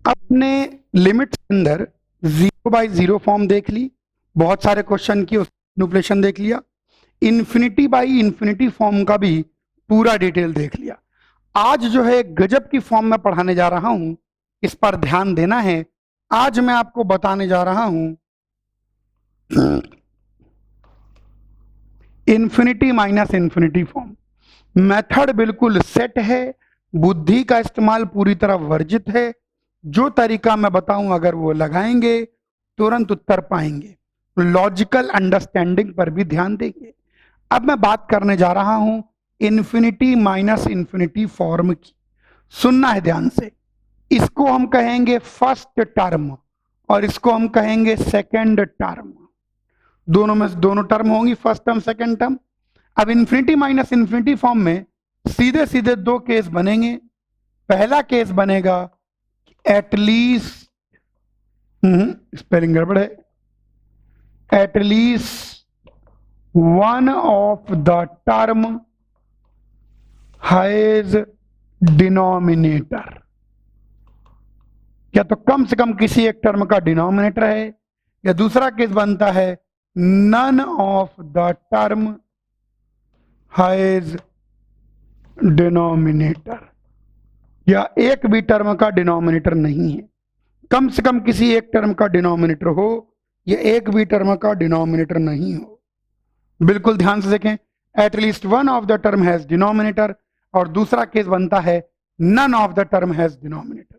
आपने लिमिट के अंदर 0/0 फॉर्म देख ली, बहुत सारे क्वेश्चन की मैनिपुलेशन देख लिया, इन्फिनिटी बाई इन्फिनिटी फॉर्म का भी पूरा डिटेल देख लिया। आज जो है गजब की फॉर्म में पढ़ाने जा रहा हूं, इस पर ध्यान देना है। आज मैं आपको बताने जा रहा हूं infinity minus infinity form. Method बिल्कुल सेट है, बुद्धि का इस्तेमाल पूरी तरह वर्जित है। जो तरीका मैं बताऊं अगर वो लगाएंगे तुरंत उत्तर पाएंगे। लॉजिकल अंडरस्टैंडिंग पर भी ध्यान देंगे। अब मैं बात करने जा रहा हूं इन्फिनिटी माइनस इन्फिनिटी फॉर्म की। सुनना है ध्यान से। इसको हम कहेंगे फर्स्ट टर्म और इसको हम कहेंगे सेकंड टर्म। दोनों में दोनों टर्म होंगी, फर्स्ट टर्म सेकंड टर्म। अब इन्फिनिटी माइनस इन्फिनिटी फॉर्म में सीधे सीधे दो केस बनेंगे। पहला केस बनेगा एटलीस्ट, स्पेलिंग गड़बड़ है, at least one of the term has denominator. या तो कम से कम किसी एक टर्म का डिनोमिनेटर है, या दूसरा केस बनता है none of the term has denominator, या एक भी टर्म का डिनोमिनेटर नहीं है। कम से कम किसी एक टर्म का डिनोमिनेटर हो, या एक भी टर्म का डिनोमिनेटर नहीं हो। बिल्कुल ध्यान से देखें, at least one of the term has denominator, और दूसरा केस बनता है none of the term has denominator.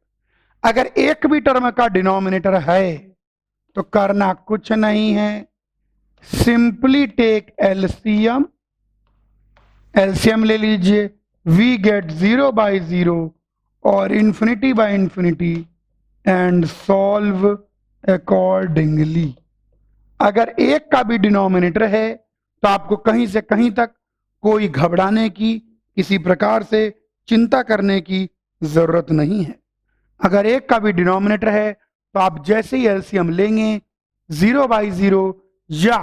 अगर एक भी टर्म का डिनोमिनेटर है तो करना कुछ नहीं है, सिंपली टेक एलसीएम। एलसीएम ले लीजिए, वी गेट 0/0 और infinity by infinity and solve accordingly. अगर एक का भी डिनोमिनेटर है तो आपको कहीं से कहीं तक कोई घबराने की, किसी प्रकार से चिंता करने की जरूरत नहीं है। अगर एक का भी डिनोमिनेटर है तो आप जैसे ही एलसीएम लेंगे 0/0 या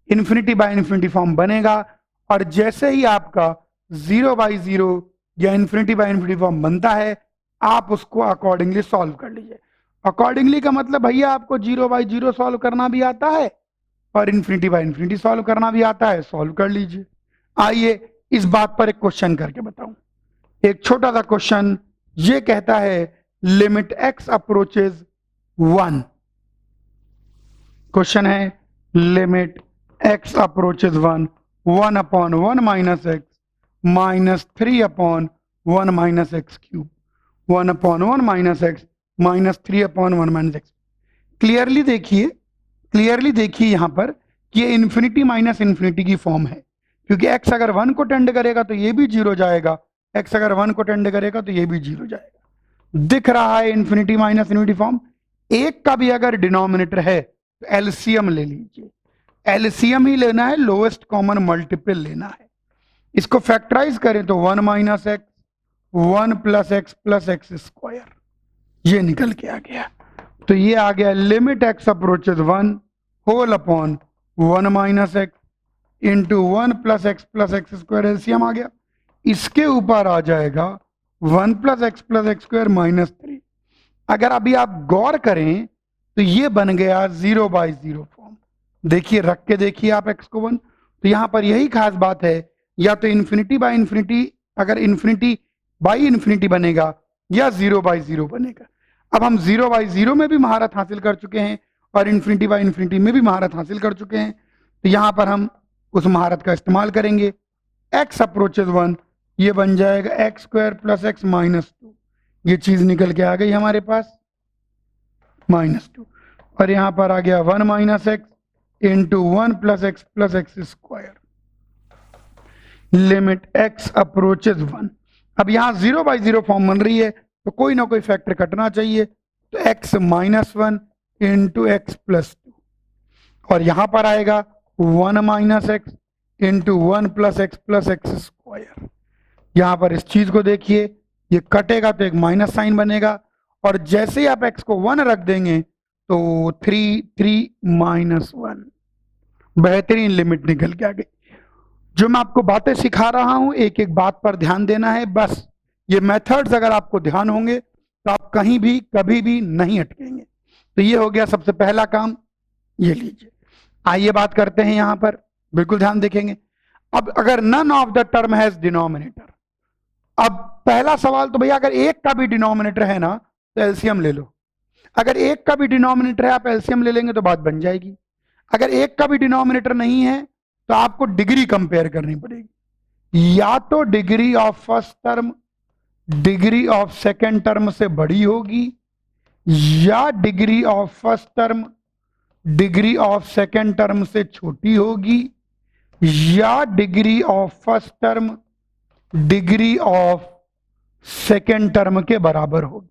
इन्फिनिटी बाय इन्फिनिटी फॉर्म बनेगा, और जैसे ही आपका 0/0 या इन्फिनिटी बाय इन्फिनिटी फॉर्म बनता है आप उसको अकॉर्डिंगली सॉल्व कर लीजिए। अकॉर्डिंगली का मतलब भैया आपको 0/0 सॉल्व करना भी आता है और इन्फिनिटी बाय इन्फिनिटी सॉल्व करना भी आता है, सॉल्व कर लीजिए। आइए इस बात पर एक क्वेश्चन करके बताऊं। एक छोटा सा क्वेश्चन ये कहता है लिमिट x अप्रोचेज 1। क्वेश्चन है limit x approaches 1, 1/1 minus x minus 3/1 minus x cube, 1/1 minus x minus 3/1 minus x. Clearly देखिए यहां पर कि ये इन्फिनिटी माइनस इन्फिनिटी की फॉर्म है, क्योंकि x अगर 1 को टेंड करेगा तो ये भी 0 जाएगा, x अगर 1 को टेंड करेगा तो ये भी 0 जाएगा। दिख रहा है इन्फिनिटी माइनस इन्फिनिटी फॉर्म। एक का भी अगर डिनोमिनेटर है तो एलसीएम ले लीजिए। एलसीएम ही लेना है, लोएस्ट कॉमन मल्टीपल लेना है। इसको फैक्टराइज करें तो 1 minus x 1 plus x plus x square, ये निकल के आ गया। तो ये आ गया limit x approaches 1 whole upon 1 minus x into 1 plus x square, LCM आ गया। इसके ऊपर आ जाएगा 1 प्लस एक्स स्क्वायर माइनस 3। अगर अभी आप गौर करें तो ये बन गया 0/0 फॉर्म। देखिए रख के देखिए आप x को 1, तो यहां पर यही खास बात है, या तो इन्फिनिटी बाय इन्फिनिटी, अगर इन्फिनिटी बाई इन्फिनिटी बनेगा या 0/0 बनेगा। अब हम 0/0 में भी महारत हासिल कर चुके हैं और इन्फिनिटी बाय इन्फिनिटी में भी महारत हासिल कर चुके हैं, तो यहां पर हम उस महारत का इस्तेमाल करेंगे। x अप्रोचेज 1, ये बन जाएगा x square plus x minus 2, ये चीज निकल के आ गई हमारे पास -2, और यहां पर आ गया 1 minus x into 1 plus x square, limit x approaches 1। अब यहां 0/0 फॉर्म बन रही है तो कोई ना कोई फैक्टर कटना चाहिए, तो x -1 इंटू एक्स प्लस 2, और यहां पर आएगा 1 minus x into 1 plus x square. यहां पर इस चीज को देखिए, ये कटेगा तो एक माइनस साइन बनेगा, और जैसे ही आप x को 1 रख देंगे तो 3 -1, बेहतरीन लिमिट निकल के आ गई। जो मैं आपको बातें सिखा रहा हूं एक एक बात पर ध्यान देना है बस। ये मेथड्स अगर आपको ध्यान होंगे तो आप कहीं भी कभी भी नहीं अटकेंगे। तो ये हो गया सबसे पहला काम, ये लीजिए। आइए बात करते हैं यहां पर, बिल्कुल ध्यान देखेंगे। अब अगर none of the term has denominator, अब पहला सवाल तो भैया अगर एक का भी डिनोमिनेटर है ना तो एलसीएम ले लो। अगर एक का भी डिनोमिनेटर है आप एलसीएम ले लेंगे तो बात बन जाएगी। अगर एक का भी डिनोमिनेटर नहीं है तो आपको डिग्री कंपेयर करनी पड़ेगी। या तो degree of first term degree of second term से बड़ी होगी, या degree of first term degree of second term से छोटी होगी, या degree of first term degree of second term के बराबर होगी।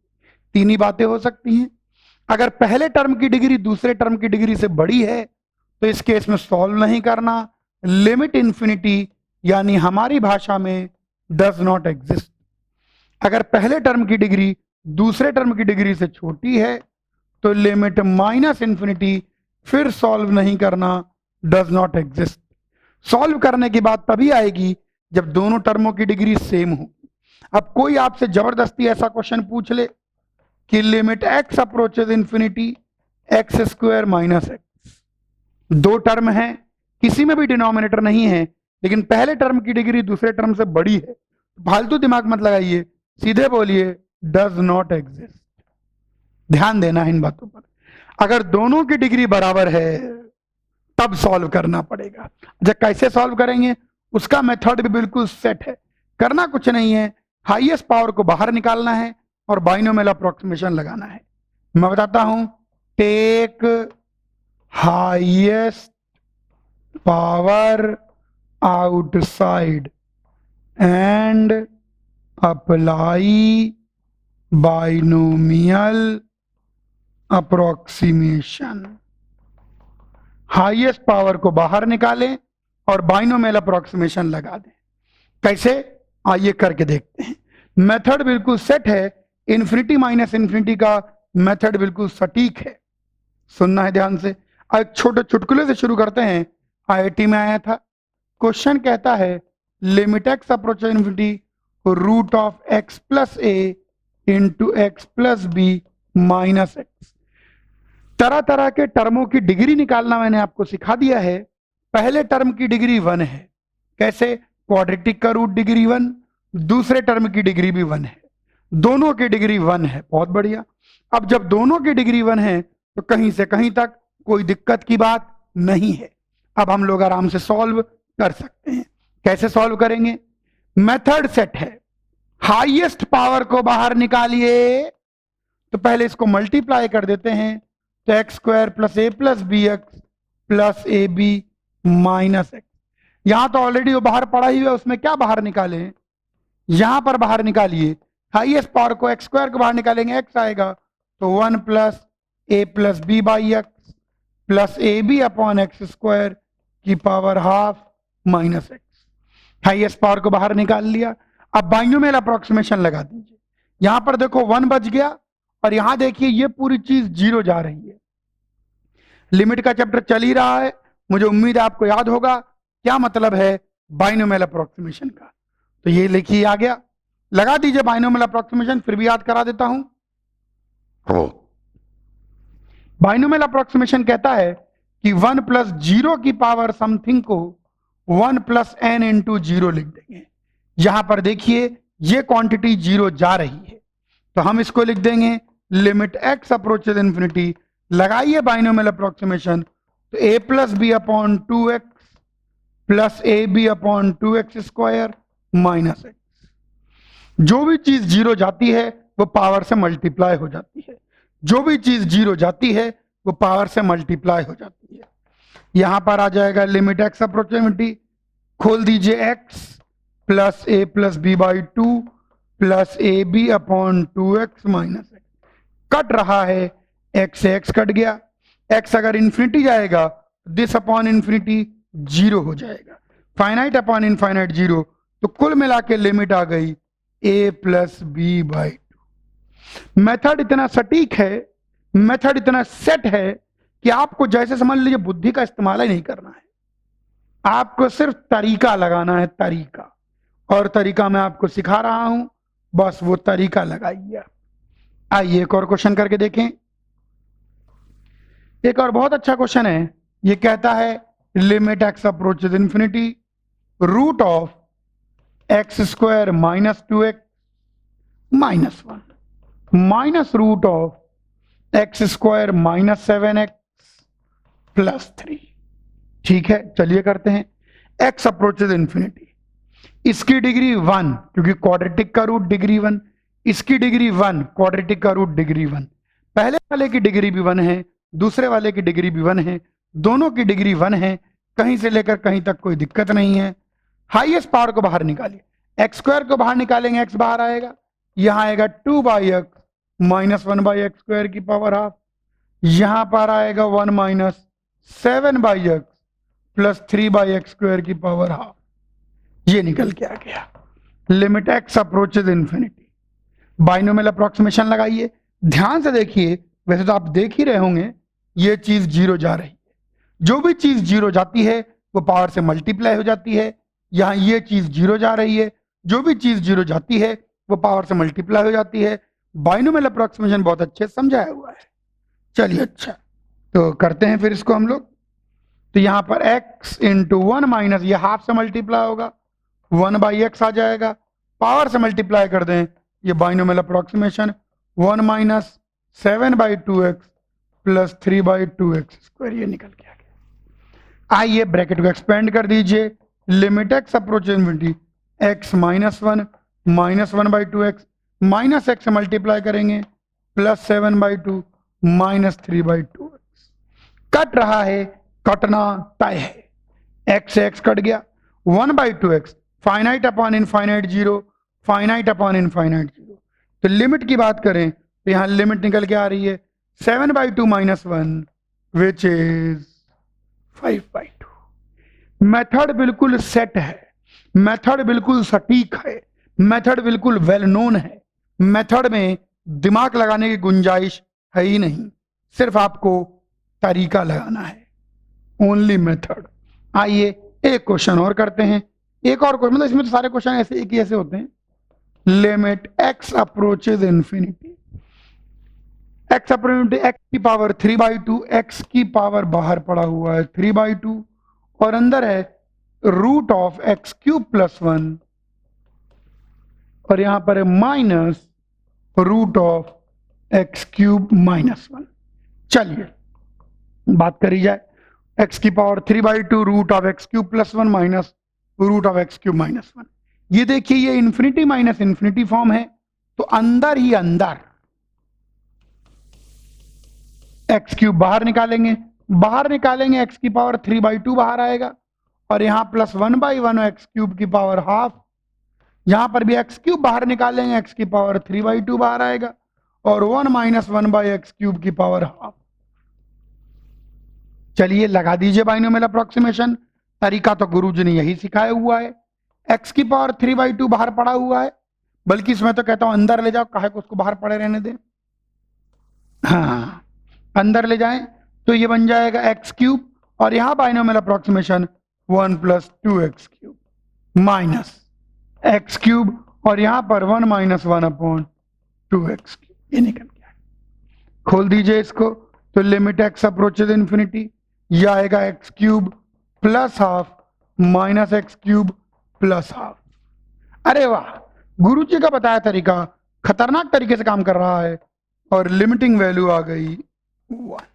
तीन ही बातें हो सकती हैं। अगर पहले टर्म की डिग्री दूसरे टर्म की डिग्री से बड़ी है तो इस केस में सॉल्व नहीं करना, लिमिट इंफिनिटी यानी हमारी भाषा में डज नॉट एग्जिस्ट। अगर पहले टर्म की डिग्री दूसरे टर्म की डिग्री से छोटी है तो लिमिट माइनस इंफिनिटी, फिर सॉल्व नहीं करना, डज नॉट एग्जिस्ट। सॉल्व करने की बात तभी आएगी जब दोनों टर्मों की डिग्री सेम हो। अब कोई आपसे जबरदस्ती ऐसा क्वेश्चन पूछ ले कि limit x approaches infinity x square minus x, दो टर्म है, किसी में भी डिनोमिनेटर नहीं है, लेकिन पहले टर्म की डिग्री दूसरे टर्म से बड़ी है, फालतू दिमाग मत लगाइए, सीधे बोलिए डज नॉट एग्जिस्ट। ध्यान देना है इन बातों पर। अगर दोनों की डिग्री बराबर है तब सॉल्व करना पड़ेगा। जब कैसे सॉल्व करेंगे उसका मेथड भी बिल्कुल सेट है। करना कुछ नहीं है, हाईएस्ट पावर को बाहर निकालना है और बाइनोमियल अप्रोक्सीमेशन लगाना है। मैं बताता हूं, take highest power outside and apply binomial approximation. Highest power को बाहर निकालें और बाइनोमियल अप्रोक्सीमेशन लगा दें। कैसे, आइए करके देखते हैं। मेथड बिल्कुल सेट है, इन्फिनिटी माइनस इन्फिनिटी का मेथड बिल्कुल सटीक है। सुनना है ध्यान से। एक छोटे चुटकुले से शुरू करते हैं, आईआईटी में आया था। क्वेश्चन कहता है limit x approach infinity root of x plus A into x plus B minus x. तरह तरह के टर्मों की डिग्री निकालना मैंने आपको सिखा दिया है। पहले टर्म की डिग्री 1 है, कैसे, क्वाड्रेटिक का रूट डिग्री 1, दूसरे टर्म की डिग्री भी 1 है, दोनों की डिग्री 1 है। बहुत बढ़िया। अब जब दोनों की डिग्री 1 है तो कहीं से कहीं तक कोई दिक्कत की बात नहीं है। अब हम लोग आराम से सॉल्व कर सकते हैं। कैसे सॉल्व करेंगे, मेथड सेट है। हाईएस्ट पावर को बाहर निकालिए तो पहले इसको मल्टीप्लाई कर देते हैं, तो x square plus A plus B x plus A B minus x. यहां तो ऑलरेडी वो बाहर पड़ा ही है, उसमें क्या बाहर निकालें, यहां पर बाहर निकालिए। हाईएस्ट पावर को एक्स स्क्वायर को बाहर निकालेंगे, एक्स आएगा तो 1 plus A plus B by x plus A B upon x square की power half minus x. Highest power को बाहर निकाल लिया। अब बाइनोमियल अप्रोक्सीमेशन लगा दीजिए। यहां पर देखो 1 बच गया और यहां देखिए ये पूरी चीज 0 जा रही है। लिमिट का चैप्टर चल ही रहा है, मुझे उम्मीद है आपको याद होगा क्या मतलब है बाइनोमियल अप्रोक्सीमेशन का। तो ये लिखिए आ गया, लगा दीजिए बाइनोमियल अप्रोक्सीमेशन, फिर भी याद करा देता हूं। बाइनोमियल अप्रोक्सीमेशन कहता है कि 1 प्लस 0 की पावर समथिंग को 1 प्लस n इंटू 0 लिख देंगे। यहां पर देखिए ये क्वांटिटी 0 जा रही है तो हम इसको लिख देंगे लिमिट x अप्रोचेज इंफिनिटी। लगाइए बाइनोमियल अप्रोक्सीमेशन, तो a plus B upon 2x plus A B upon 2x square minus x. जो भी चीज 0 जाती है वो पावर से मल्टीप्लाई हो जाती है, जो भी चीज 0 जाती है वो पावर से मल्टीप्लाई हो जाती है। यहां पर आ जाएगा लिमिट एक्स अप्रोक्सीमेटी, खोल दीजिए x plus A plus B by 2 plus A B upon 2x minus x. Cut रहा है, x से x कट गया, x अगर इंफिनिटी जाएगा दिस अपॉन इंफिनिटी 0 हो जाएगा, फाइनाइट अपॉन इनफाइनाइट 0, तो कुल मिला के लिमिट आ गई a plus B by 2। Method इतना सटीक है, मेथड इतना सेट है कि आपको जैसे समझ लीजिए बुद्धि का इस्तेमाल ही नहीं करना है, आपको सिर्फ तरीका लगाना है, तरीका। और तरीका मैं आपको सिखा रहा हूं, बस वो तरीका लगाइए। आइए एक और क्वेश्चन करके देखें। एक और बहुत अच्छा क्वेश्चन है। ये कहता है limit x approaches infinity root of x square minus 2x minus 1 minus root of x square minus 7x plus 3। ठीक है, चलिए करते हैं। एक्स अप्रोचेज इन्फिनिटी, इसकी डिग्री 1 क्योंकि क्वाड्रेटिक का रूट डिग्री 1, इसकी डिग्री 1 क्वाड्रेटिक का रूट डिग्री 1। पहले वाले की डिग्री भी 1 है, दूसरे वाले की डिग्री भी 1 है, दोनों की डिग्री 1 है, कहीं से लेकर कहीं तक कोई दिक्कत नहीं है। हाईएस्ट पावर को बाहर निकालिए, एक्स स्क्वायर को बाहर निकालेंगे, एक्स बाहर आएगा, यहां आएगा 2/x माइनस 1/x स्क्वायर की पावर हाफ, यहां पर आएगा 1 minus 7/x plus 3/x square की पावर हाफ। ये निकल के आ गया limit x approaches infinity. Binomial approximation लगाइए, ध्यान से देखिए, वैसे तो आप देख ही रहे होंगे ये चीज जीरो जा रही है, जो भी चीज जीरो जाती है वो पावर से मल्टीप्लाई हो जाती है। यहां ये चीज जीरो जा रही है, जो भी चीज जीरो जाती है वो पावर से मल्टीप्लाई हो जाती है। बाइनोमियल अप्रोक्सीमेशन बहुत अच्छे से समझाया हुआ है। चलिए अच्छा, तो करते हैं फिर इसको हम लोग। तो यहां पर x इंटू 1 माइनस ये हाफ से मल्टीप्लाई होगा, 1/x आ जाएगा, पावर से मल्टीप्लाई कर दें, ये binomial approximation 1 minus 7/2x plus 3/2x square, ये निकल के आ गया। आइए ब्रैकेट को एक्सपेंड कर दीजिए, limit x approaches infinity x minus 1 minus 1/2x minus x से मल्टीप्लाई करेंगे प्लस 7/2 माइनस 3/2x। कट रहा है, कटना तय है। x से x कट गया, 1/2x finite upon infinite zero, finite upon infinite zero. तो लिमिट की बात करें तो यहां लिमिट निकल के आ रही है 7/2 माइनस 1 विच इज 5/2। मेथड बिल्कुल सेट है, मेथड बिल्कुल सटीक है, मेथड बिल्कुल वेल नोन है, मेथड में दिमाग लगाने की गुंजाइश है ही नहीं, सिर्फ आपको तरीका लगाना है, ओनली मेथड। आइए एक क्वेश्चन और करते हैं। एक और क्वेश्चन, मतलब इसमें तो सारे क्वेश्चन ऐसे एक ही ऐसे होते हैं। Limit x approaches infinity, x approach x की पावर 3/2, एक्स की पावर बाहर पड़ा हुआ है 3/2 और अंदर है root of x cube plus 1 और यहां पर है minus root of x cube minus 1। चलिए बात करी जाए, एक्स की power 3/2 root of x cube plus 1 minus root of x cube minus 1। ये देखिए ये इंफिनिटी माइनस इंफिनिटी फॉर्म है, तो अंदर ही अंदर एक्स क्यूब बाहर निकालेंगे, एक्स की पावर 3/2 बाहर आएगा और यहां प्लस 1/1 एक्स क्यूब की पावर हाफ, यहां पर भी एक्स क्यूब बाहर निकालेंगे, एक्स की पावर 3/2 बाहर आएगा और 1 माइनस 1/x क्यूब की पावर हाफ। चलिए लगा दीजिए बाइनोमियल अप्रोक्सीमेशन, तरीका तो गुरुजी ने यही सिखाया हुआ है। एक्स की पावर 3/2 बाहर पड़ा हुआ है, बल्कि इसमें तो कहता हूं अंदर ले जाओ, काहे को उसको बाहर पड़े रहने दें। हाँ, अंदर ले जाएं तो ये बन जाएगा एक्स क्यूब और यहां binomial approximation 1 plus 2x cube minus x cube और यहां पर 1 माइनस 1/2x क्यूब, ये निकल गया। खोल दीजिए इसको, तो लिमिट एक्स अप्रोचेज इन्फिनिटी, ये आएगा x cube plus half minus x cube plus half. अरे वाह, गुरु जी का बताया तरीका खतरनाक तरीके से काम कर रहा है और लिमिटिंग वैल्यू आ गई 1।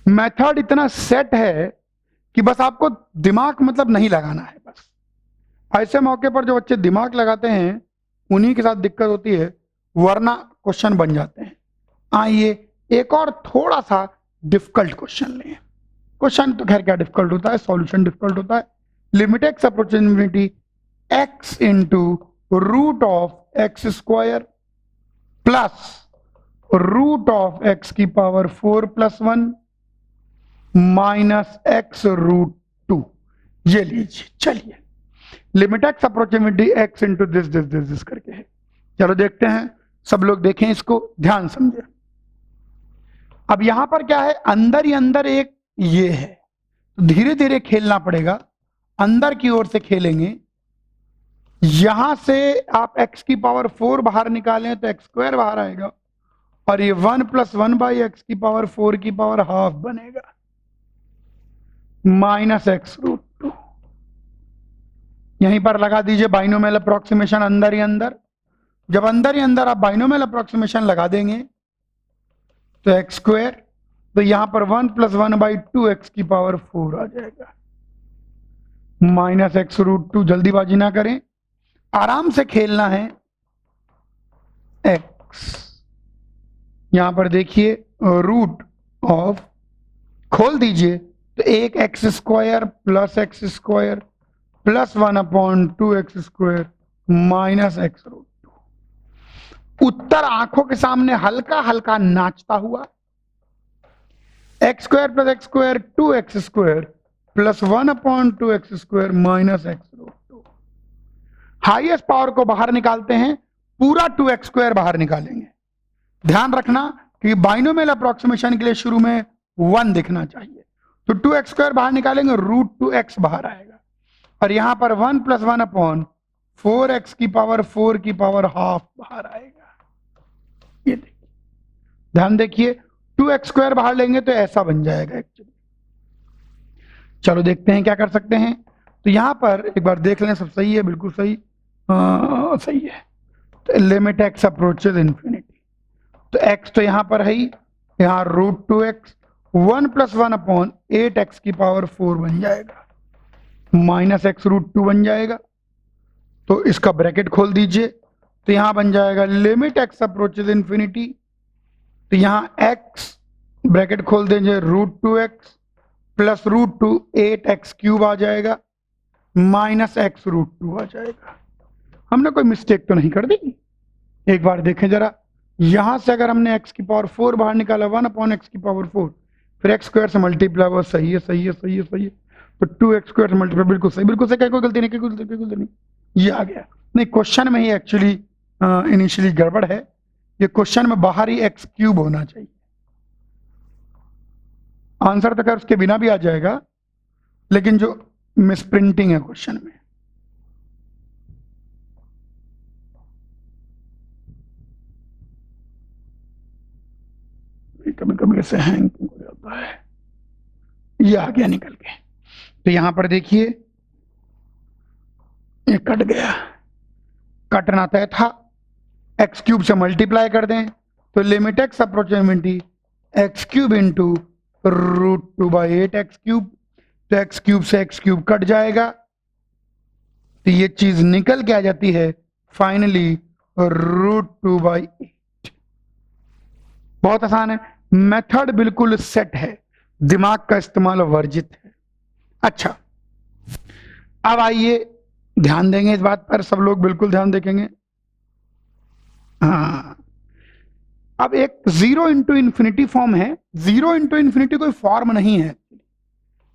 मेथड इतना सेट है कि बस आपको दिमाग मतलब नहीं लगाना है। बस ऐसे मौके पर जो बच्चे दिमाग लगाते हैं उन्हीं के साथ दिक्कत होती है, वरना क्वेश्चन बन जाते हैं। आइए एक और थोड़ा सा डिफिकल्ट क्वेश्चन लें। क्वेश्चन तो खैर क्या डिफिकल्ट होता है, सॉल्यूशन डिफिकल्ट होता है। Limit x approaches infinity x into root of x square plus root of x की power 4 plus 1 minus x root 2, ये लीजिए। चलिए limit x approximately x into this करके है। चलो देखते हैं, सब लोग देखें इसको, ध्यान समझे। अब यहां पर क्या है, अंदर ही अंदर एक ये है, तो धीरे धीरे खेलना पड़ेगा, अंदर की ओर से खेलेंगे। यहां से आप x की पावर 4 बाहर निकालें तो x स्क्वायर बाहर आएगा और ये 1 + 1/x⁴ की पावर हाफ बनेगा, -x√2। यहीं पर लगा दीजिए बाइनोमियल अप्रोक्सीमेशन अंदर ही अंदर। जब अंदर ही अंदर आप बाइनोमियल अप्रोक्सीमेशन लगा देंगे तो x², तो यहां पर 1 + 1/2x⁴ आ जाएगा, -x√2। जल्दीबाजी ना करें, आराम से खेलना है। x यहां पर देखिए रूट ऑफ, खोल दीजिए तो एक x² + x² + 1/2x² -x√2। उत्तर आंखों के सामने हल्का हल्का नाचता हुआ, x² + x² 2x² + 1/2x² -x√2। Highest power को बाहर निकालते हैं, पूरा 2x² बाहर निकालेंगे। ध्यान रखना कि बाइनोमियल अप्रोक्सीमेशन के लिए शुरू में 1 दिखना चाहिए, तो 2x² बाहर निकालेंगे, √2x बाहर आएगा, और यहां पर 1 + 1/4x⁴ की पावर हाफ बाहर आएगा। ये देखिए, ध्यान देखिए, 2x² बाहर लेंगे तो ऐसा बन जाएगा एक्चुअली। चलो देखते हैं क्या कर सकते हैं। तो यहां पर एक बार देख लें, सब सही है, बिल्कुल सही, सही है। तो लिमिट x अप्रोचेज इन्फिनिटी, तो x तो यहां पर है ही, यहां √2x 1 + 1/8x⁴ बन जाएगा, -x√2 बन जाएगा। तो इसका ब्रैकेट खोल दीजिए, तो यहां बन जाएगा लिमिट x अप्रोचेज इन्फिनिटी, तो यहां x ब्रैकेट खोल दीजिए, √2x + √2 8x³ आ जाएगा, -x√2 आ जाएगा। हमने कोई मिस्टेक तो नहीं कर दी? एक बार देखें जरा, यहां से अगर हमने x⁴ बाहर निकाला 1/x⁴, फिर x² से मल्टीप्लाई हुआ, सही है सही है सही है सही है, तो 2x² से मल्टीप्लाई, बिल्कुल सही बिल्कुल सही, कोई गलती नहीं, कोई गलती नहीं, ये आ गया। नहीं, क्वेश्चन में ही एक्चुअली इनिशियली गड़बड़ है, ये क्वेश्चन में बाहर ही x³ होना चाहिए। आंसर तो खैर उसके बिना भी आ जाएगा, लेकिन जो मिसप्रिंटिंग है क्वेश्चन में। कभी कभी ऐसे हैंग हो जाता है, ये आ गया निकल के। तो यहां पर देखिए ये कट गया, कटना तय था, x³ से मल्टीप्लाई कर दें तो limit x approach infinity x³ into √2/8x³, तो x³ से x³ कट जाएगा, तो ये चीज निकल के आ जाती है फाइनली √2/8। बहुत आसान है, मेथड बिल्कुल सेट है, दिमाग का इस्तेमाल वर्जित है। अच्छा, अब आइए ध्यान देंगे इस बात पर, सब लोग बिल्कुल ध्यान देखेंगे। हाँ, अब एक 0 × इन्फिनिटी फॉर्म है, 0 × इन्फिनिटी कोई फॉर्म नहीं है,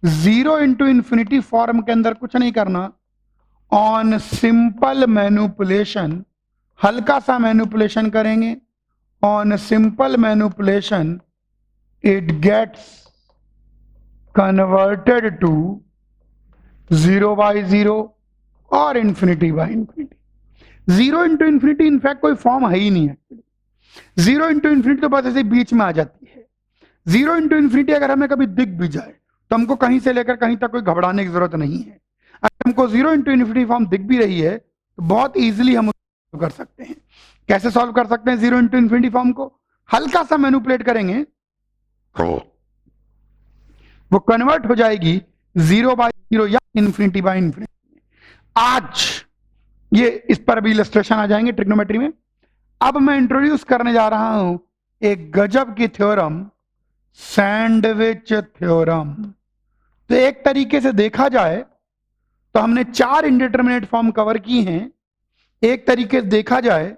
0 × इन्फिनिटी फॉर्म के अंदर कुछ नहीं करना, ऑन सिंपल मैनिपुलेशन, हल्का सा मैनिपुलेशन करेंगे, on simple manipulation it gets converted to 0/0 और ∞/∞। 0 × इन्फिनिटी इनफैक्ट कोई फॉर्म है ही नहीं है, 0 × इन्फिनिटी तो बस ऐसे बीच में आ जाती है। 0 × इन्फिनिटी अगर हमें कभी दिख भी जाए तो हमको कहीं से लेकर कहीं तक कोई घबराने की जरूरत नहीं है। अगर हमको 0 × इन्फिनिटी फॉर्म दिख भी रही है तो बहुत इजीली हम उसको कर सकते हैं। कैसे सॉल्व कर सकते हैं 0 × इन्फिनिटी फॉर्म को? हल्का सा मैनिपुलेट करेंगे, वो कन्वर्ट हो जाएगी 0/0 या ∞/∞। आज ये इस पर भी इलस्ट्रेशन आ जाएंगे ट्रिग्नोमेट्री में। अब मैं इंट्रोड्यूस करने जा रहा हूं एक गजब की थ्योरम, सैंडविच थ्योरम। तो एक तरीके से देखा जाए तो हमने 4 इंडिटरमिनेट फॉर्म कवर की हैं, एक तरीके से देखा जाए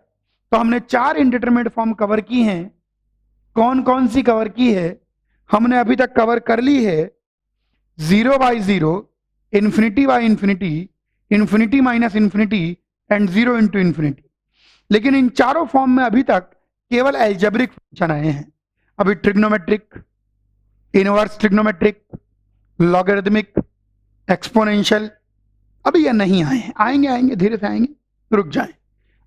तो हमने 4 इंडिटरमिनेट फॉर्म कवर की हैं। कौन कौन सी कवर की है? हमने अभी तक कवर कर ली है 0/0, ∞/∞, ∞-∞ एंड 0 × इन्फिनिटी। लेकिन इन चारों फॉर्म में अभी तक केवल एल्जेब्रिक फंक्शन आए हैं। अभी trigonometric, inverse trigonometric, logarithmic, exponential अभी ये नहीं आए हैं, आएंगे आएंगे धीरे से आएंगे, रुक जाएं।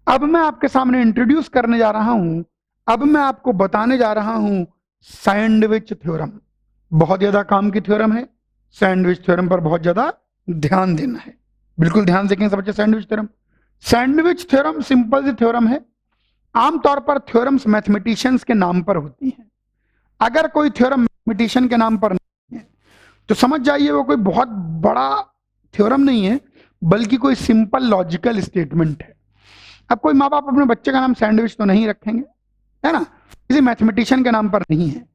अब मैं आपके सामने इंट्रोड्यूस करने जा रहा हूं अब मैं आपको बताने जा रहा हूं सैंडविच थ्योरम। बहुत ज्यादा काम की थ्योरम है, सैंडविच थ्योरम पर बहुत ज्यादा ध्यान देना है। बिल्कुल ध्यान देखें सब बच्चे। Sandwich theorem, sandwich theorem simple सी थ्योरम है। आमतौर पर थ्योरम्स मैथमेटिशियंस के नाम पर होती हैं। अगर कोई थ्योरम मैथमेटिशियन के नाम पर नहीं है तो समझ जाइए वो कोई बहुत बड़ा थ्योरम नहीं है, बल्कि कोई सिंपल लॉजिकल स्टेटमेंट है। अब कोई माँ बाप अपने बच्चे का नाम सैंडविच तो नहीं रखेंगे, है ना, किसी मैथमेटिशियन के नाम पर नहीं है,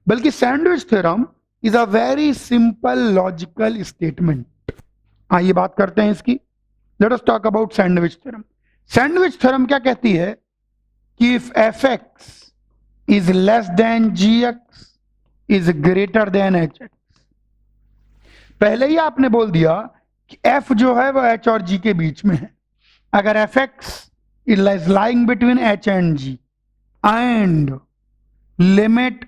बल्कि sandwich theorem is a very simple logical statement. आइए बात करते हैं इसकी। Let us talk about sandwich theorem. Sandwich theorem क्या कहती है कि if F x is less than G x is greater than H x. पहले ही आपने बोल दिया कि एफ जो है वो एच और जी के बीच में है। अगर F x is lying between H and G and limit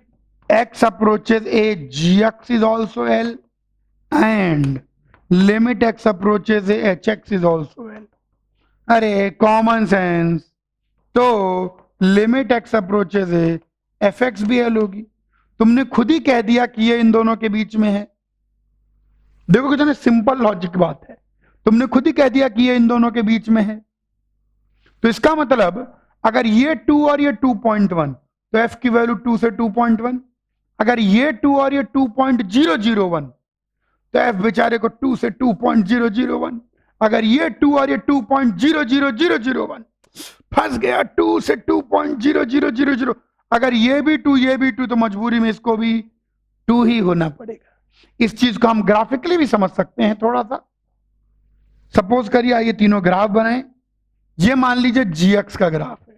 x approaches a gx is also L and limit x approaches a hx is also L। अरे कॉमन सेंस, तो limit x approaches A F x भी L होगी। तुमने खुद ही कह दिया कि ये इन दोनों के बीच में है। देखो कितने सिंपल लॉजिक बात है, तुमने खुद ही कह दिया कि ये इन दोनों के बीच में है। तो इसका मतलब अगर ये 2 और ये 2.1 तो f की वैल्यू 2 से 2.1। अगर ये 2 और ये 2.001 तो f बेचारे को 2 से 2.001। अगर ये 2 और ये 2.00001 फंस गया 2 से 2.0000। अगर ये भी 2 ये भी 2 तो मजबूरी में इसको भी 2 ही होना पड़ेगा। इस चीज को हम ग्राफिकली भी समझ सकते हैं थोड़ा सा। सपोज करिए ये तीनों ग्राफ बनाए, ये मान लीजिए gx का ग्राफ है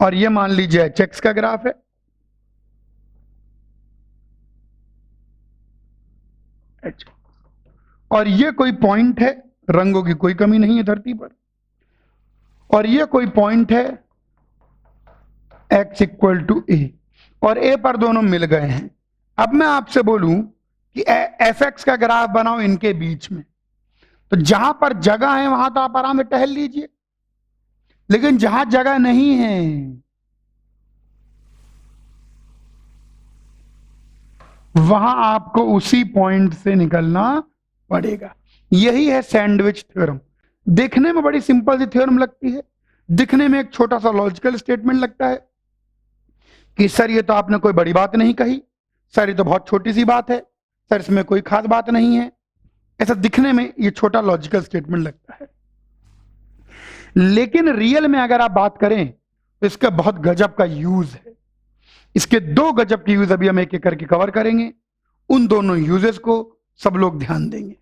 और ये मान लीजिए hx का ग्राफ है। और ये कोई पॉइंट है, रंगों की कोई कमी नहीं है धरती पर, और ये कोई पॉइंट है x इक्वल टू ए, और ए पर दोनों मिल गए हैं। अब मैं आपसे बोलूं कि एफ एक्स का ग्राफ बनाओ इनके बीच में, तो जहां पर जगह है वहां तो आप आराम से टहल लीजिए, लेकिन जहां जगह नहीं है वहां आपको उसी पॉइंट से निकलना पड़ेगा। यही है सैंडविच थ्योरम। देखने में बड़ी सिंपल सी थ्योरम लगती है, दिखने में एक छोटा सा लॉजिकल स्टेटमेंट लगता है कि सर ये तो आपने कोई बड़ी बात नहीं कही, सर ये तो बहुत छोटी सी बात है, सर इसमें कोई खास बात नहीं है। ऐसा दिखने में ये छोटा लॉजिकल स्टेटमेंट लगता है, लेकिन रियल में अगर आप बात करें तो इसका बहुत गजब का यूज है। इसके दो गजब के यूज अभी हम एक एक करके कवर करेंगे, उन दोनों यूजेस को सब लोग ध्यान देंगे।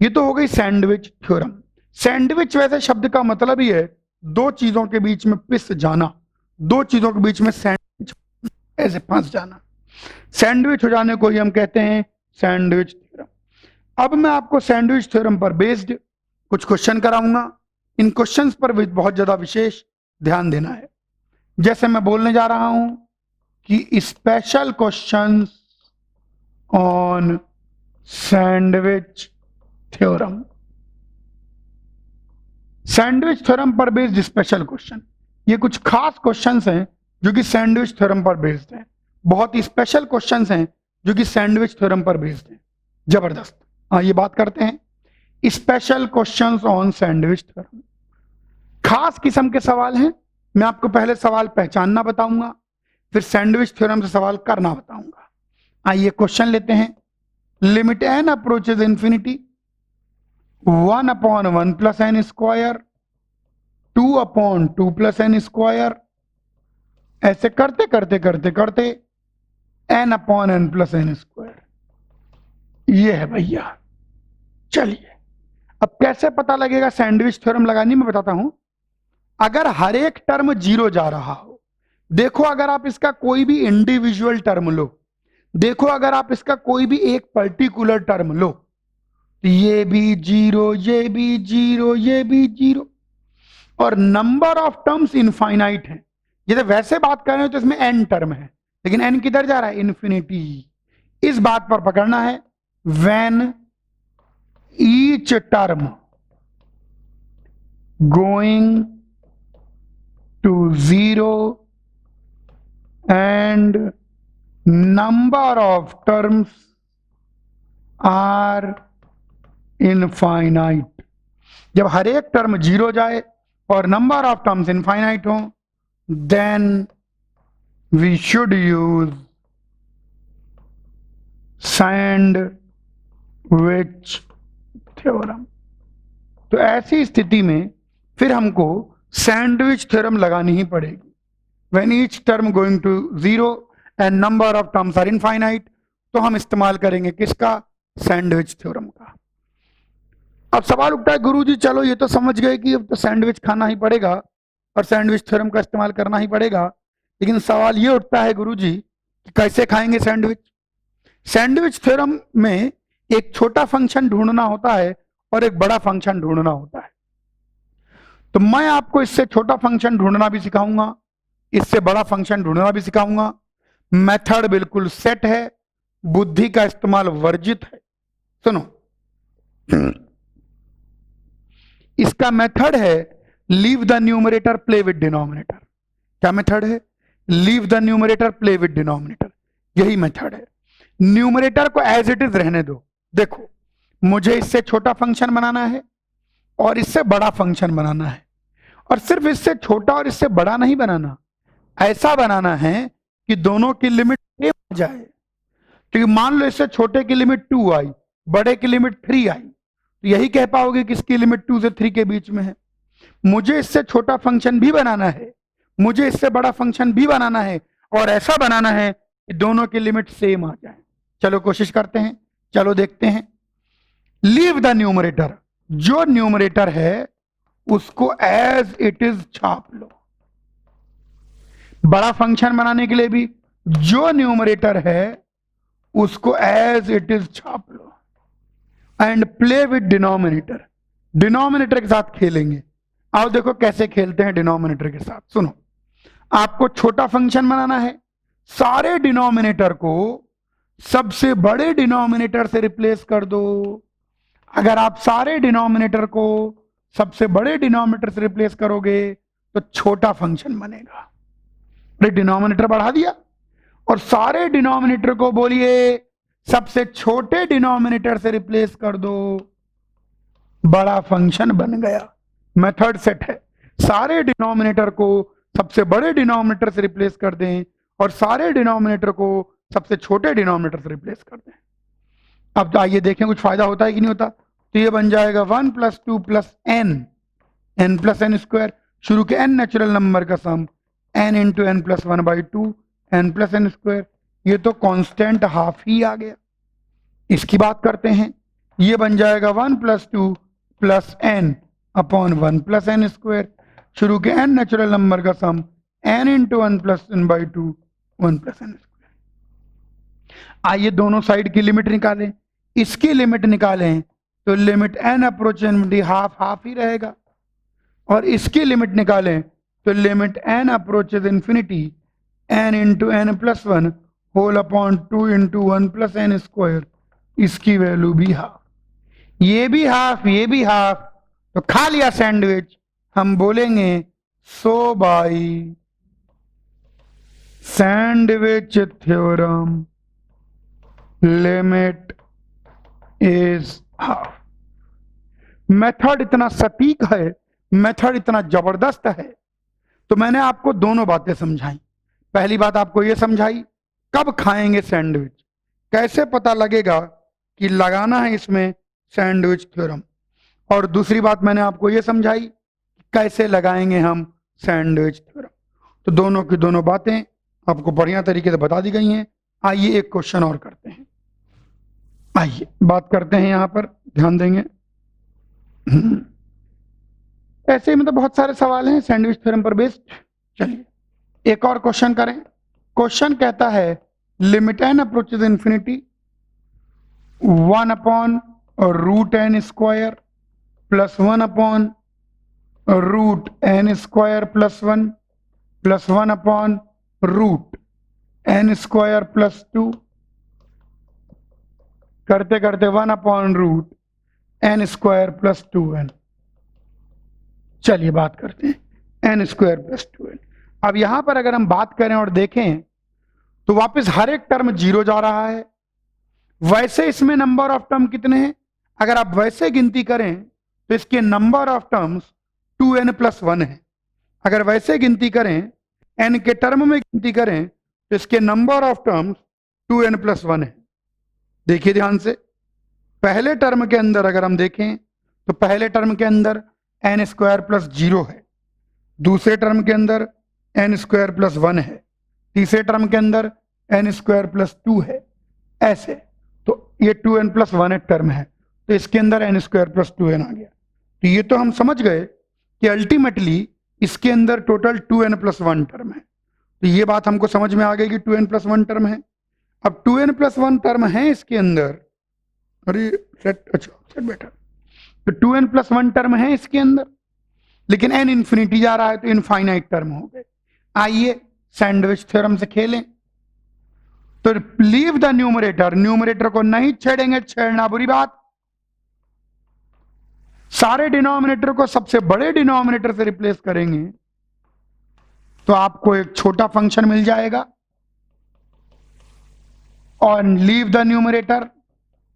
ये तो हो गई सैंडविच थ्योरम। सैंडविच वैसे शब्द का मतलब ही है दो चीजों के बीच में पिस जाना, दो चीजों के बीच में सैंडविच ऐसे फंस जाना, सैंडविच हो जाने को ही हम कहते हैं सैंडविच थ्योरम। अब मैं आपको सैंडविच थ्योरम पर बेस्ड कुछ क्वेश्चन कराऊंगा। इन क्वेश्चंस पर बहुत ज्यादा विशेष ध्यान देना है। जैसे मैं बोलने जा रहा हूं कि special questions on sandwich theorem. Sandwich theorem पर बेस्ड स्पेशल क्वेश्चन, ये कुछ खास क्वेश्चंस हैं जो कि सैंडविच थ्योरम पर बेस्ड हैं, बहुत ही स्पेशल क्वेश्चंस हैं जो कि सैंडविच थ्योरम पर बेस्ड हैं। जबरदस्त। आइए बात करते हैं special questions on sandwich theorem. खास किस्म के सवाल हैं। मैं आपको पहले सवाल पहचानना बताऊंगा, फिर सैंडविच थ्योरम से सवाल करना बताऊंगा। आइए क्वेश्चन लेते हैं। Limit N approaches infinity 1 upon 1 plus N square 2 upon 2 plus N square, ऐसे करते करते करते करते N upon N plus N square. ये है भैया। चलिए अब कैसे पता लगेगा सैंडविच थ्योरम लगानी मैं बताता हूं। अगर हर एक टर्म जीरो जा रहा हो, देखो अगर आप इसका कोई भी इंडिविजुअल टर्म लो, देखो अगर आप इसका कोई भी एक पर्टिकुलर टर्म लो, तो ये भी जीरो, ये भी जीरो, ये भी जीरो, और नंबर ऑफ टर्म्स इनफाइनाइट है। जैसे वैसे बात कर रहे हो तो इसमें एन टर्म है, लेकिन एन किधर जा रहा है? इन्फिनिटी। इस बात पर पकड़ना है when each term going to 0 and number of terms are infinite. जब हर एक टर्म 0 जाए और नंबर ऑफ टर्म्स इनफाइनाइट हो, then we should use sandwich theorem. तो ऐसी स्थिति में फिर हमको सैंडविच थ्योरम लगानी ही पड़ेगी। When each term going to 0 and number of terms are infinite, तो हम इस्तेमाल करेंगे किसका? सैंडविच थ्योरम का। अब सवाल उठता है गुरुजी चलो ये तो समझ गए कि अब तो सैंडविच खाना ही पड़ेगा और सैंडविच थ्योरम का इस्तेमाल करना ही पड़ेगा, लेकिन सवाल ये उठता है गुरुजी कि कैसे खाएंगे सैंडविच? सैंडविच थ्योरम में एक छोटा फंक्शन ढूंढना होता है और एक बड़ा फंक्शन ढूंढना होता है। तो मैं आपको इससे छोटा फंक्शन ढूंढना भी सिखाऊंगा, इससे बड़ा फंक्शन ढूंढना भी सिखाऊंगा। मेथड बिल्कुल सेट है, बुद्धि का इस्तेमाल वर्जित है। सुनो, इसका मेथड है leave the numerator play with denominator. क्या मेथड है? Leave the numerator play with denominator, यही मेथड है। न्यूमरेटर को एज इट इज रहने दो। देखो, मुझे इससे छोटा फंक्शन बनाना है और इससे बड़ा फंक्शन बनाना है, और सिर्फ इससे छोटा और इससे बड़ा नहीं बनाना, ऐसा बनाना है कि दोनों की लिमिट सेम आ जाए। क्योंकि मान लो इससे छोटे की लिमिट 2 आई, बड़े की लिमिट 3 आई, तो यही कह पाओगे कि इसकी लिमिट 2 से 3 के बीच में है। मुझे इससे छोटा फंक्शन भी बनाना है, मुझे इससे बड़ा फंक्शन भी बनाना है, और ऐसा बनाना है कि दोनों की लिमिट सेम आ जाए। चलो कोशिश करते हैं, चलो देखते हैं। लीव द न्यूमरेटर, जो न्यूमरेटर है उसको एज इट इज छाप लो। बड़ा फंक्शन बनाने के लिए भी जो न्यूमरेटर है उसको एज इट इज छाप लो। And play with denominator, denominator के साथ खेलेंगे। आओ देखो कैसे खेलते हैं डिनोमिनेटर के साथ। सुनो, आपको छोटा फंक्शन बनाना है, सारे डिनोमिनेटर को सबसे बड़े डिनोमिनेटर से रिप्लेस कर दो। अगर आप सारे डिनोमिनेटर को सबसे बड़े डिनोमिनेटर से रिप्लेस करोगे तो छोटा फंक्शन बनेगा। डिनोमिनेटर बढ़ा दिया और सारे डिनोमिनेटर को बोलिए सबसे छोटे डिनोमिनेटर से रिप्लेस कर दो, बड़ा फंक्शन बन गया। मेथड सेट है, सारे डिनोमिनेटर को सबसे बड़े डिनोमिनेटर से रिप्लेस कर दें और सारे डिनोमिनेटर को सबसे छोटे डिनोमिनेटर से रिप्लेस कर दें। अब तो आइए देखें कुछ फायदा होता है कि नहीं होता। तो ये बन जाएगा 1 + 2 + n, n + n², शुरू के n नेचुरल नंबर का सम, n × n + 1/2, n + n²। ये तो कांस्टेंट हाफ ही आ गया। इसकी बात करते हैं, ये बन जाएगा 1 + 2 + n / 1 + n², शुरू के n नेचुरल नंबर का सम, n × n + n/2, 1 + n²। आइए दोनों साइड की लिमिट निकालें। इसकी लिमिट निकालें तो limit n approach infinity half ही रहेगा, और इसकी लिमिट निकालें तो limit n approaches infinity n × n + 1 whole upon 2 × 1 + n², इसकी वैल्यू भी हाफ। ये भी हाफ, ये भी हाफ, तो खा लिया सैंडविच। हम बोलेंगे so by sandwich theorem limit is half. Method इतना सटीक है, मेथड इतना जबरदस्त है, तो मैंने आपको दोनों बातें समझाई। पहली बात आपको यह समझाई कब खाएंगे सैंडविच, कैसे पता लगेगा कि लगाना है इसमें सैंडविच थ्योरम, और दूसरी बात मैंने आपको यह समझाई कैसे लगाएंगे हम सैंडविच थ्योरम। तो दोनों की दोनों बातें आपको बढ़िया तरीके से बता दी गई हैं। आइए एक क्वेश्चन और करते हैं, आइए बात करते हैं, यहां पर ध्यान देंगे। ऐसे ही मतलब बहुत सारे सवाल हैं सैंडविच थ्योरम पर बेस्ड। चलिए एक और क्वेश्चन करें। क्वेश्चन कहता है limit n approaches infinity 1 / √n² + 1 / √n² + 1 + 1 / √n² + 2, करते करते 1 / √n² + 2n। चलिए बात करते हैं एन स्क्वायर प्लस 2n। अब यहां पर अगर हम बात करें और देखें तो वापस हर एक टर्म 0 जा रहा है। वैसे इसमें नंबर ऑफ टर्म कितने हैं? अगर आप वैसे गिनती करें तो इसके number of terms 2n plus 1 है। अगर वैसे गिनती करें, n के टर्म में गिनती करें तो इसके number of terms 2n plus 1 है। देखिए ध्यान से, पहले टर्म के अंदर अगर हम देखें तो पहले टर्म के अंदर n स्क्वायर प्लस 0 है, दूसरे टर्म के अंदर n स्क्वायर प्लस 1 है, तीसरे टर्म के अंदर n स्क्वायर प्लस 2 है, ऐसे। तो ये 2n प्लस 1 टर्म है, तो इसके अंदर n स्क्वायर प्लस 2n आ गया। तो ये तो हम समझ गए कि अल्टीमेटली इसके अंदर टोटल 2n प्लस 1 टर्म है। तो ये बात हमको समझ में आ गई कि 2n प्लस 1 टर्म है। अब 2n प्लस 1 टर्म है इसके अंदर, अरे सेट बेटा, तो 2n प्लस 1 टर्म है इसके अंदर, लेकिन n इंफिनिटी जा रहा है तो इनफाइनाइट टर्म हो गए। आइए सैंडविच थ्योरम से खेलें। तो लीव द न्यूमरेटर, न्यूमरेटर को नहीं छेड़ेंगे, छेड़ना बुरी बात। सारे डिनोमिनेटर को सबसे बड़े डिनोमिनेटर से रिप्लेस करेंगे तो आपको एक छोटा फंक्शन मिल जाएगा। और लीव द न्यूमरेटर,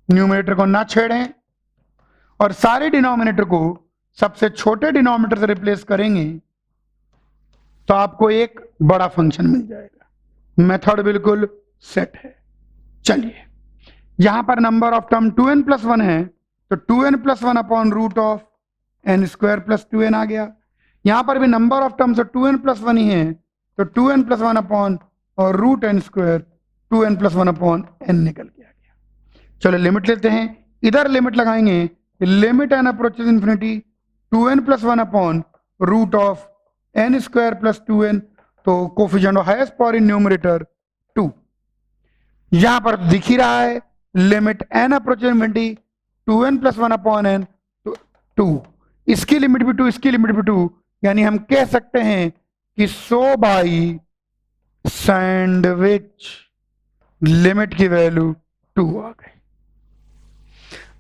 न्यूमरेटर को ना छेड़ें, और सारे डिनोमिनेटर को सबसे छोटे डिनोमिनेटर से रिप्लेस करेंगे तो आपको एक बड़ा फंक्शन मिल जाएगा। मेथड बिल्कुल सेट है। चलिए, यहां पर number of term 2n plus 1 है, तो 2n plus 1 upon root of n square plus 2n आ गया। यहां पर भी number of terms 2n plus 1 ही है, तो 2n प्लस 1 अपॉन और root n square 2n plus 1 upon n निकल के आ गया। चलो लिमिट लेते हैं, इधर लिमिट लगाएंगे, limit n approaches infinity 2n plus 1 upon root of n square plus 2n, तो coefficient of highest power in numerator 2। यहां पर दिख ही रहा है limit n approaches infinity 2n plus 1 upon n 2, इसकी लिमिट भी 2, इसकी लिमिट भी 2, यानी हम कह सकते हैं कि 100 बाई सैंडविच लिमिट की वैल्यू 2 आ गई।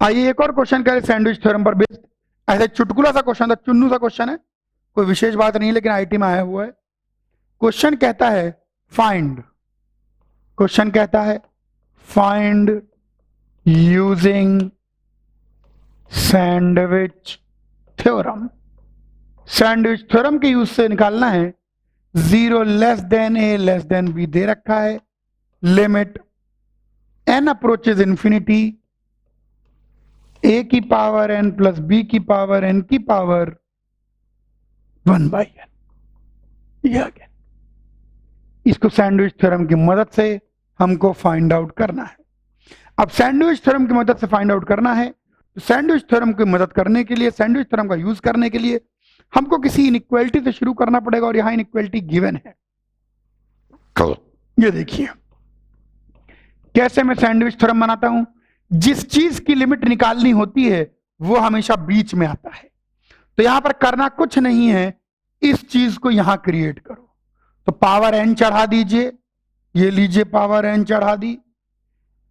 आइए एक और क्वेश्चन करें सैंडविच थ्योरम पर बेस्ड। ऐसे चुटकुला सा क्वेश्चन था, चुन्नू सा क्वेश्चन है, कोई विशेष बात नहीं, लेकिन आईटी में आया हुआ है। क्वेश्चन कहता है फाइंड, क्वेश्चन कहता है find using sandwich theorem. Sandwich theorem के यूज से निकालना है 0 less than a less than b दे रखा है, limit n approaches infinity a की पावर n प्लस b की पावर n की पावर 1 बाई n। ये आ गया। इसको सैंडविच थ्योरम की मदद से हमको फाइंड आउट करना है। अब सैंडविच थ्योरम की मदद से फाइंड आउट करना है, तो सैंडविच थ्योरम की मदद करने के लिए, सैंडविच थ्योरम का यूज करने के लिए हमको किसी इनइक्वालिटी से शुरू करना पड़ेगा, और यहां इनइक्वालिटी गिवन है। ये देखिए कैसे मैं सैंडविच थ्योरम बनाता हूं। जिस चीज की लिमिट निकालनी होती है वो हमेशा बीच में आता है। तो यहां पर करना कुछ नहीं है, इस चीज को यहां क्रिएट करो। तो पावर n चढ़ा दीजिए, ये लीजिए पावर n चढ़ा दी,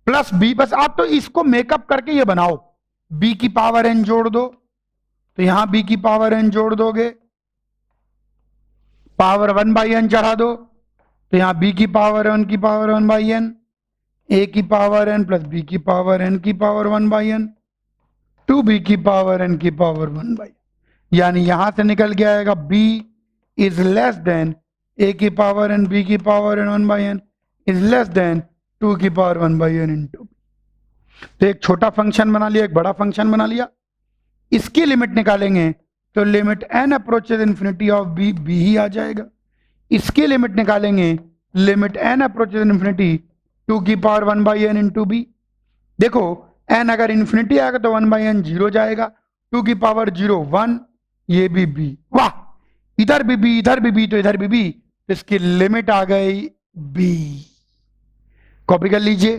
प्लस b, बस आप तो इसको मेकअप करके ये बनाओ, b की पावर n जोड़ दो, तो यहां b की पावर n जोड़ दोगे, पावर 1 बाई n चढ़ा दो, तो यहां b की पावर 1 की पावर 1 बाई n, a की पावर n प्लस b की पावर n की पावर 1 बाई n, 2b की पावर n की पावर 1 बाई, यानी यहां से निकल के आएगा b is less then a की पावर n b की power n 1 by n is less then 2 की पावर 1 बाई n इंटू। तो एक छोटा फंक्शन बना लिया, एक बड़ा फंक्शन बना लिया। इसकी लिमिट निकालेंगे तो limit n approaches infinity of b b ही आ जाएगा। इसकी लिमिट निकालेंगे लिमिट n अप्रोचेज इंफिनिटी 2 की power 1 by n into b। देखो n अगर इंफिनिटी आएगा तो 1 बाई n 0 जाएगा, 2 की पावर 0 1, ये भी b। वाह, इधर भी b, इधर भी b, तो इधर भी b, तो इसकी लिमिट आ गई b। कॉपी कर लीजिए।